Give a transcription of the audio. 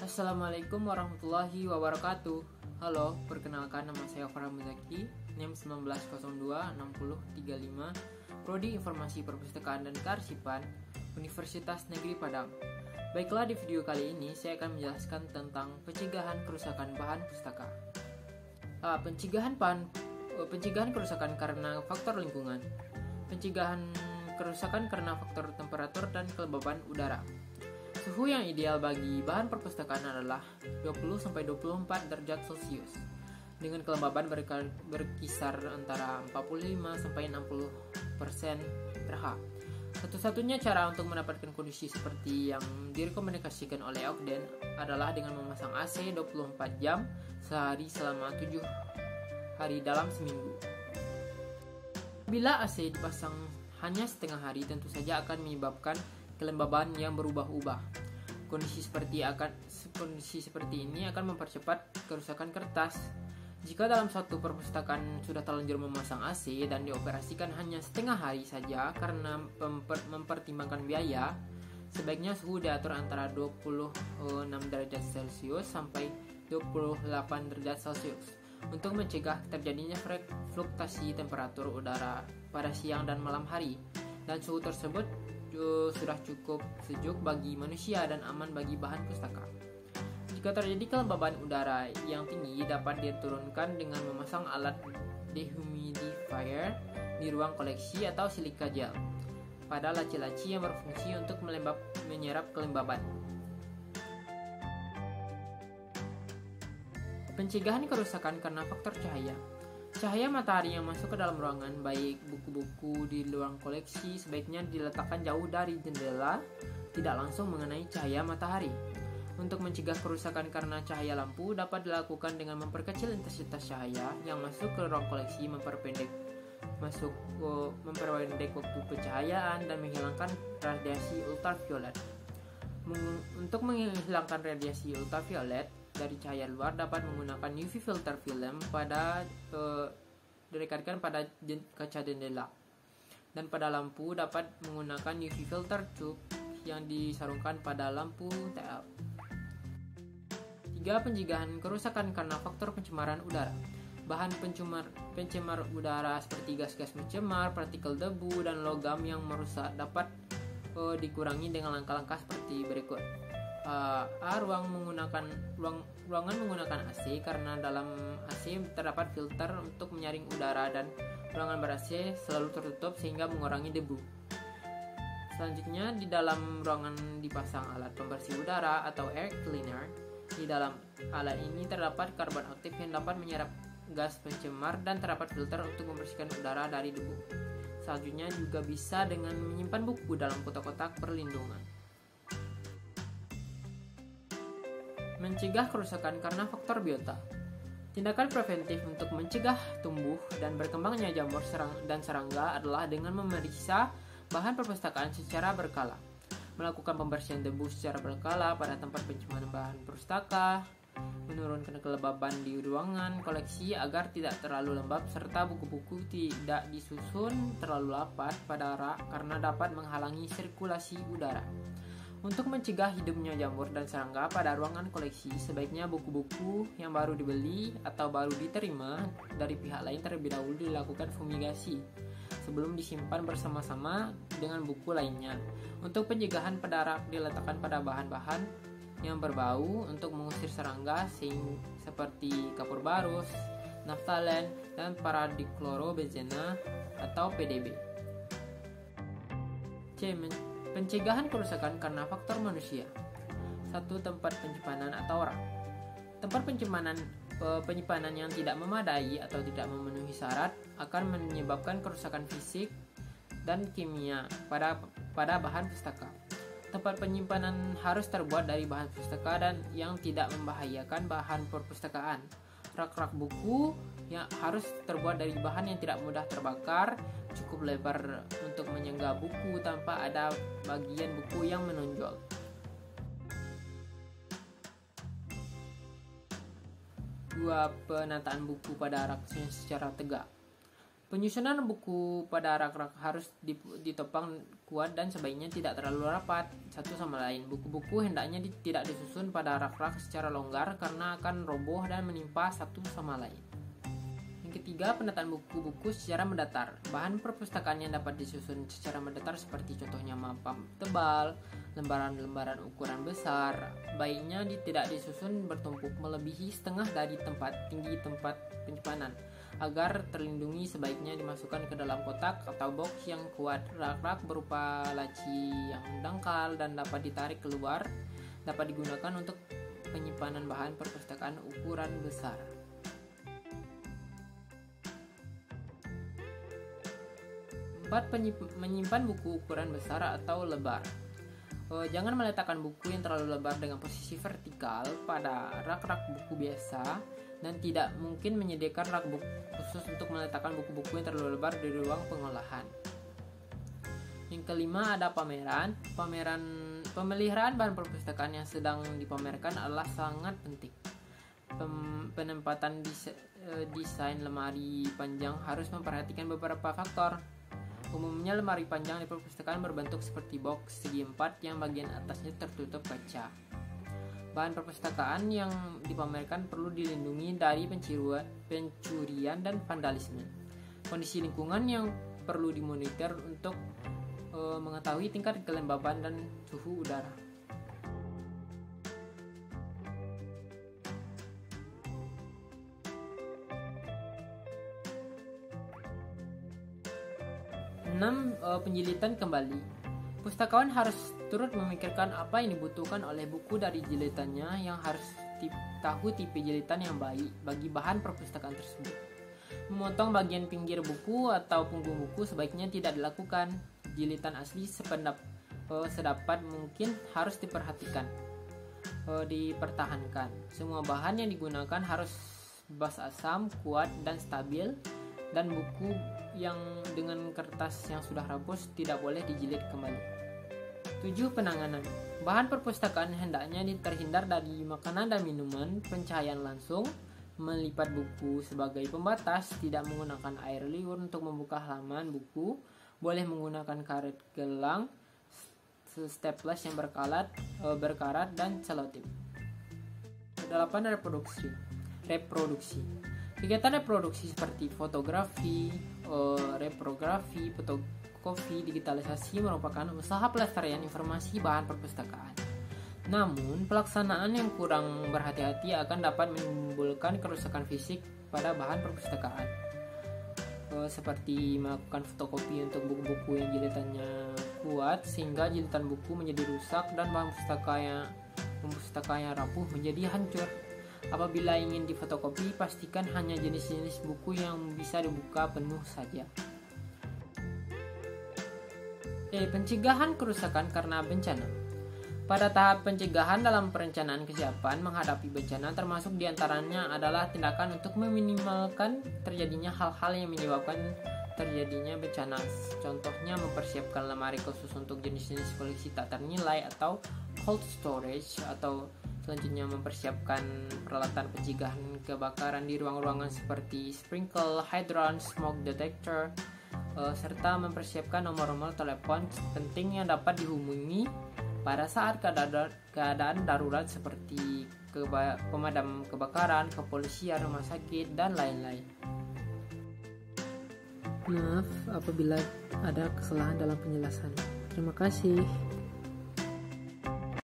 Assalamualaikum warahmatullahi wabarakatuh. Halo, perkenalkan nama saya Farah Muzaki, NIM 19026035, Prodi Informasi Perpustakaan dan Kearsipan, Universitas Negeri Padang. Baiklah, di video kali ini saya akan menjelaskan tentang pencegahan kerusakan bahan pustaka. Pencegahan kerusakan karena faktor lingkungan. Pencegahan kerusakan karena faktor temperatur dan kelembaban udara. Suhu yang ideal bagi bahan perpustakaan adalah 20-24 derajat Celcius dengan kelembaban berkisar antara 45-60% pH. Satu-satunya cara untuk mendapatkan kondisi seperti yang direkomendasikan oleh Ogden adalah dengan memasang AC 24 jam sehari selama 7 hari dalam seminggu. Bila AC dipasang hanya setengah hari, tentu saja akan menyebabkan kelembaban yang berubah-ubah. Kondisi seperti ini akan mempercepat kerusakan kertas. Jika dalam suatu perpustakaan sudah terlanjur memasang AC dan dioperasikan hanya setengah hari saja karena mempertimbangkan biaya, sebaiknya suhu diatur antara 26 derajat Celcius sampai 28 derajat Celcius untuk mencegah terjadinya fluktuasi temperatur udara pada siang dan malam hari, dan suhu tersebut sudah cukup sejuk bagi manusia dan aman bagi bahan pustaka. Jika terjadi kelembaban udara yang tinggi, dapat diturunkan dengan memasang alat dehumidifier di ruang koleksi atau silika gel pada laci-laci yang berfungsi untuk menyerap kelembaban. Pencegahan kerusakan karena faktor cahaya. Cahaya matahari yang masuk ke dalam ruangan, baik buku-buku di ruang koleksi, sebaiknya diletakkan jauh dari jendela, tidak langsung mengenai cahaya matahari. Untuk mencegah kerusakan karena cahaya lampu, dapat dilakukan dengan memperkecil intensitas cahaya yang masuk ke ruang koleksi, memperpendek waktu pencahayaan, dan menghilangkan radiasi ultraviolet. Untuk menghilangkan radiasi ultraviolet dari cahaya luar, dapat menggunakan UV filter film direkatkan pada kaca jendela, dan pada lampu dapat menggunakan UV filter tube yang disarungkan pada lampu TL. 3. Pencegahan kerusakan karena faktor pencemaran udara. Bahan pencemar udara seperti gas-gas pencemar, partikel debu, dan logam yang merusak dapat dikurangi dengan langkah-langkah seperti berikut. Ruangan menggunakan AC karena dalam AC terdapat filter untuk menyaring udara, dan ruangan ber-AC selalu tertutup sehingga mengurangi debu. Selanjutnya, di dalam ruangan dipasang alat pembersih udara atau air cleaner. Di dalam alat ini terdapat karbon aktif yang dapat menyerap gas pencemar, dan terdapat filter untuk membersihkan udara dari debu. Selanjutnya juga bisa dengan menyimpan buku dalam kotak-kotak perlindungan. Mencegah kerusakan karena faktor biota. Tindakan preventif untuk mencegah tumbuh dan berkembangnya jamur dan serangga adalah dengan memeriksa bahan perpustakaan secara berkala, melakukan pembersihan debu secara berkala pada tempat penyimpanan bahan pustaka, menurunkan kelembaban di ruangan koleksi agar tidak terlalu lembab, serta buku-buku tidak disusun terlalu rapat pada rak karena dapat menghalangi sirkulasi udara. Untuk mencegah hidupnya jamur dan serangga pada ruangan koleksi, sebaiknya buku-buku yang baru dibeli atau baru diterima dari pihak lain terlebih dahulu dilakukan fumigasi sebelum disimpan bersama-sama dengan buku lainnya. Untuk pencegahan, pada rak diletakkan pada bahan-bahan yang berbau untuk mengusir serangga seperti kapur barus, naftalen, dan paradiklorobenzena atau PDB. Pencegahan kerusakan karena faktor manusia. 1. Tempat penyimpanan atau rak. Tempat penyimpanan yang tidak memadai atau tidak memenuhi syarat akan menyebabkan kerusakan fisik dan kimia pada bahan pustaka. Tempat penyimpanan harus terbuat dari bahan pustaka dan yang tidak membahayakan bahan perpustakaan. Rak-rak buku yang harus terbuat dari bahan yang tidak mudah terbakar, cukup lebar untuk menyangga buku tanpa ada bagian buku yang menonjol. 2. Penataan buku pada rak secara tegak. Penyusunan buku pada rak-rak harus ditopang kuat dan sebaiknya tidak terlalu rapat satu sama lain. Buku-buku hendaknya tidak disusun pada rak-rak secara longgar karena akan roboh dan menimpa satu sama lain. Yang ketiga, penataan buku-buku secara mendatar. Bahan perpustakaan yang dapat disusun secara mendatar seperti contohnya mapa tebal, lembaran-lembaran ukuran besar, baiknya tidak disusun bertumpuk melebihi setengah dari tinggi tempat penyimpanan. Agar terlindungi, sebaiknya dimasukkan ke dalam kotak atau box yang kuat. Rak-rak berupa laci yang dangkal dan dapat ditarik keluar, dapat digunakan untuk penyimpanan bahan perpustakaan ukuran besar. 4. Menyimpan buku ukuran besar atau lebar. Jangan meletakkan buku yang terlalu lebar dengan posisi vertikal pada rak-rak buku biasa, dan tidak mungkin menyediakan rak buku khusus untuk meletakkan buku-buku yang terlalu lebar di ruang pengolahan. Yang kelima, ada pameran. Pemeliharaan bahan perpustakaan yang sedang dipamerkan adalah sangat penting. Penempatan desain lemari panjang harus memperhatikan beberapa faktor. Umumnya lemari panjang di perpustakaan berbentuk seperti box segi empat yang bagian atasnya tertutup kaca. Bahan perpustakaan yang dipamerkan perlu dilindungi dari pencurian dan vandalisme. Kondisi lingkungan yang perlu dimonitor untuk mengetahui tingkat kelembaban dan suhu udara. Penjilitan kembali. Pustakawan harus turut memikirkan apa yang dibutuhkan oleh buku dari jilitannya, yang harus tahu tipe jilitan yang baik bagi bahan perpustakaan tersebut. Memotong bagian pinggir buku atau punggung buku sebaiknya tidak dilakukan. Jilitan asli sedapat mungkin harus dipertahankan. Semua bahan yang digunakan harus bebas asam, kuat dan stabil, dan buku yang dengan kertas yang sudah rapuh tidak boleh dijilid kembali. 7. Penanganan. Bahan perpustakaan hendaknya terhindar dari makanan dan minuman, pencahayaan langsung, melipat buku sebagai pembatas, tidak menggunakan air liur untuk membuka halaman buku, boleh menggunakan karet gelang, staples yang berkarat dan selotip. 8. Reproduksi. Kegiatan reproduksi seperti fotografi, reprografi, fotokopi, digitalisasi merupakan usaha pelestarian informasi bahan perpustakaan. Namun, pelaksanaan yang kurang berhati-hati akan dapat menimbulkan kerusakan fisik pada bahan perpustakaan, seperti melakukan fotokopi untuk buku-buku yang jilitannya kuat sehingga jilitan buku menjadi rusak dan bahan pustaka yang rapuh menjadi hancur. Apabila ingin difotokopi, pastikan hanya jenis-jenis buku yang bisa dibuka penuh saja. Pencegahan kerusakan karena bencana. Pada tahap pencegahan dalam perencanaan kesiapan menghadapi bencana, termasuk diantaranya adalah tindakan untuk meminimalkan terjadinya hal-hal yang menyebabkan terjadinya bencana. Contohnya mempersiapkan lemari khusus untuk jenis-jenis koleksi tak ternilai atau cold storage, atau selanjutnya mempersiapkan peralatan pencegahan kebakaran di ruang-ruangan seperti sprinkler, hydrant, smoke detector, serta mempersiapkan nomor-nomor telepon penting yang dapat dihubungi pada saat keadaan darurat seperti pemadam kebakaran, kepolisian, rumah sakit, dan lain-lain. Maaf apabila ada kesalahan dalam penjelasan. Terima kasih.